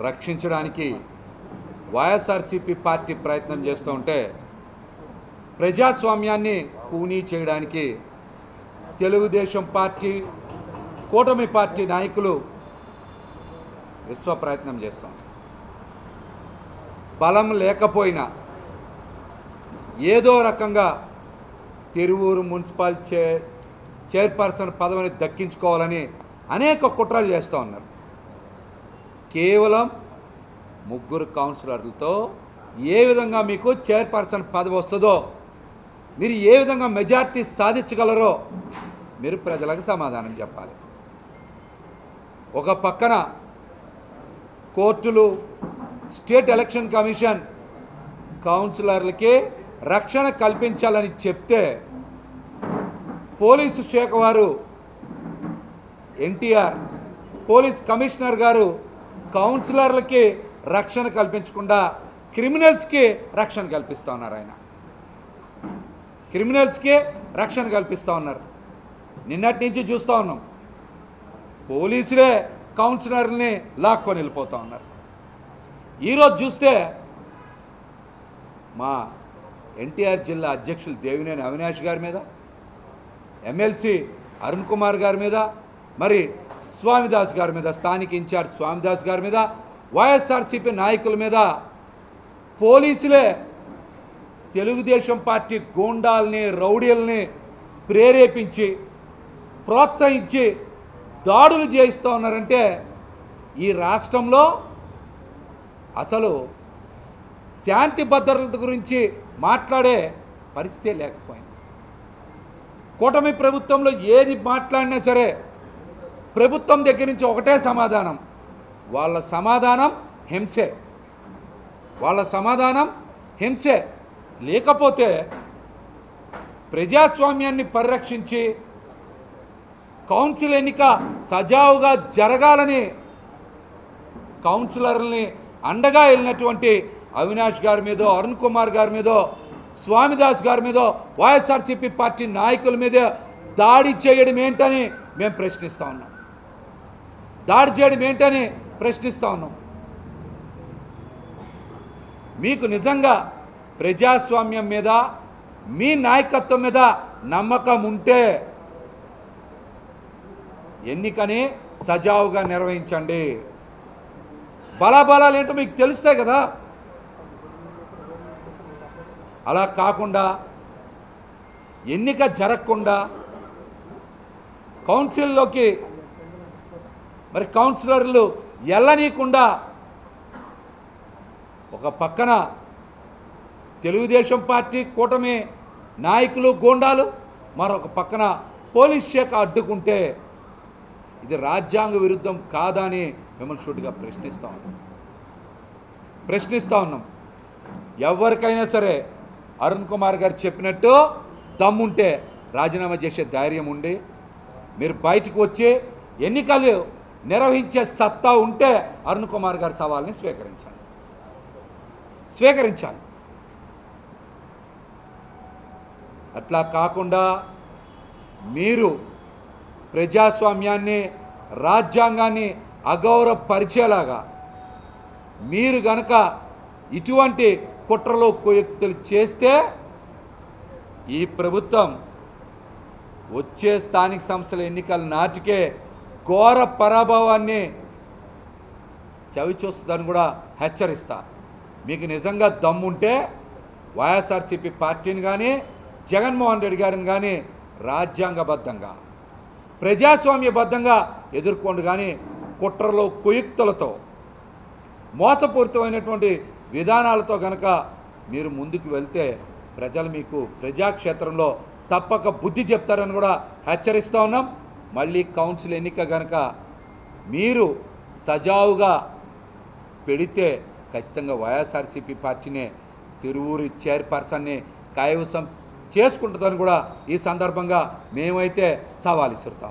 రక్షించడానికి వైఎస్ఆర్సీపీ పార్టీ ప్రయత్నం చేస్తూ ఉంటే ప్రజాస్వామ్యాన్ని కూనీ చేయడానికి తెలుగుదేశం పార్టీ కూటమి పార్టీ నాయకులు విశ్వ ప్రయత్నం చేస్తాం. బలం లేకపోయినా ఏదో రకంగా తిరువూరు మున్సిపల్ చైర్పర్సన్ పదవిని దక్కించుకోవాలని అనేక కుట్రలు చేస్తూ ఉన్నారు. కేవలం 3 కౌన్సిలర్లతో ఏ విధంగా మీకు చైర్పర్సన్ పదవి వస్తుందో, మీరు ఏ విధంగా మెజార్టీ సాధించగలరో మీరు ప్రజలకు సమాధానం చెప్పాలి. ఒక పక్కన కోర్టులు, స్టేట్ ఎలక్షన్ కమిషన్ కౌన్సిలర్లకి రక్షణ కల్పించాలని చెప్తే పోలీసు శాఖ వారు ఎన్టీఆర్ పోలీస్ కమిషనర్ గారు కౌన్సిలర్లకి రక్షణ కల్పించకుండా క్రిమినల్స్కి రక్షణ కల్పిస్తూ ఉన్నారు. ఆయన క్రిమినల్స్కి రక్షణ కల్పిస్తూ ఉన్నారు. నిన్నటి నుంచి చూస్తూ ఉన్నాం, పోలీసులే కౌన్సిలర్ని లాక్కొని వెళ్ళిపోతూ ఉన్నారు. ఈరోజు చూస్తే మా ఎన్టీఆర్ జిల్లా అధ్యక్షులు దేవినేని అవినాష్ గారి మీద, ఎమ్మెల్సీ అరుణ్ కుమార్ గారి మీద, మరి స్వామిదాస్ గారి మీద, స్థానిక ఇన్ఛార్జ్ స్వామిదాస్ గారి మీద, వైఎస్ఆర్సీపీ నాయకుల మీద పోలీసులే తెలుగుదేశం పార్టీ గూండాల్ని, రౌడీల్ని ప్రేరేపించి ప్రోత్సహించి దాడులు చేయిస్తూ ఉన్నారంటే ఈ రాష్ట్రంలో అసలు శాంతి భద్రతల గురించి మాట్లాడే పరిస్థితే లేకపోయింది. కూటమి ప్రభుత్వంలో ఏది మాట్లాడినా సరే ప్రభుత్వం దగ్గర నుంచి ఒకటే సమాధానం, వాళ్ళ సమాధానం హింసే, వాళ్ళ సమాధానం హింసే. లేకపోతే ప్రజాస్వామ్యాన్ని పరిరక్షించి కౌన్సిల్ ఎన్నిక సజావుగా జరగాలని కౌన్సిలర్ని అండగా వెళ్ళినటువంటి అవినాష్ గారి మీదో, అరుణ్ కుమార్ గారి మీదో, స్వామిదాస్ గారి మీదో, వైఎస్ఆర్సీపీ పార్టీ నాయకుల మీద దాడి చేయడం ఏంటని మేము ప్రశ్నిస్తూ ఉన్నాం. దాడి చేయడం ఏంటని ప్రశ్నిస్తూ ఉన్నాం. మీకు నిజంగా ప్రజాస్వామ్యం మీద, మీ నాయకత్వం మీద నమ్మకం ఉంటే ఎన్నికని సజావుగా నిర్వహించండి. బలాబలాలు ఏంటో మీకు తెలుస్తాయి కదా. అలా కాకుండా ఎన్నిక జరగకుండా కౌన్సిల్లోకి మరి కౌన్సిలర్లు వెళ్ళనీయకుండా ఒక పక్కన తెలుగుదేశం పార్టీ కూటమి నాయకులు, గూండాలు, మరొక పక్కన పోలీస్ శాఖ అడ్డుకుంటే ఇది రాజ్యాంగ విరుద్ధం కాదా అని మిమ్మల్ని షూట్గా ప్రశ్నిస్తూ ఉన్నాం. ఎవరికైనా సరే అరుణ్ కుమార్ గారు చెప్పినట్టు దమ్ముంటే రాజీనామా చేసే ధైర్యం ఉండి మీరు బయటకు వచ్చి ఎన్నికలు నిర్వహించే సత్తా ఉంటే అరుణ్ కుమార్ గారి సవాల్ని స్వీకరించాలి. అట్లా కాకుండా మీరు ప్రజాస్వామ్యాన్ని, రాజ్యాంగాన్ని అగౌరవపరిచేలాగా మీరు గనక ఇటువంటి కుట్రలు, కుయుక్తులు చేస్తే ఈ ప్రభుత్వం వచ్చే స్థానిక సంస్థల ఎన్నికల నాటికే ఘోర పరాభవాన్ని చవిచూస్తుందని కూడా హెచ్చరిస్తా. మీకు నిజంగా దమ్ముంటే వైఎస్ఆర్సీపీ పార్టీని కానీ, జగన్మోహన్ రెడ్డి గారిని కానీ రాజ్యాంగబద్ధంగా, ప్రజాస్వామ్యబద్ధంగా ఎదుర్కోండి. కానీ కుట్రలు, కుయుక్తులతో, మోసపూరితమైనటువంటి విధానాలతో కనుక మీరు ముందుకు వెళ్తే ప్రజలు మీకు ప్రజాక్షేత్రంలో తప్పక బుద్ధి చెప్తారని కూడా హెచ్చరిస్తూ ఉన్నాం. మళ్ళీ కౌన్సిల్ ఎన్నిక కనుక మీరు సజావుగా పెడితే ఖచ్చితంగా వైఎస్ఆర్సీపీ పార్టీనే తిరువూరు చైర్పర్సన్ని కైవసం చేసుకుంటుందని కూడా ఈ సందర్భంగా మేమైతే సవాల్ ఇస్తున్నాం.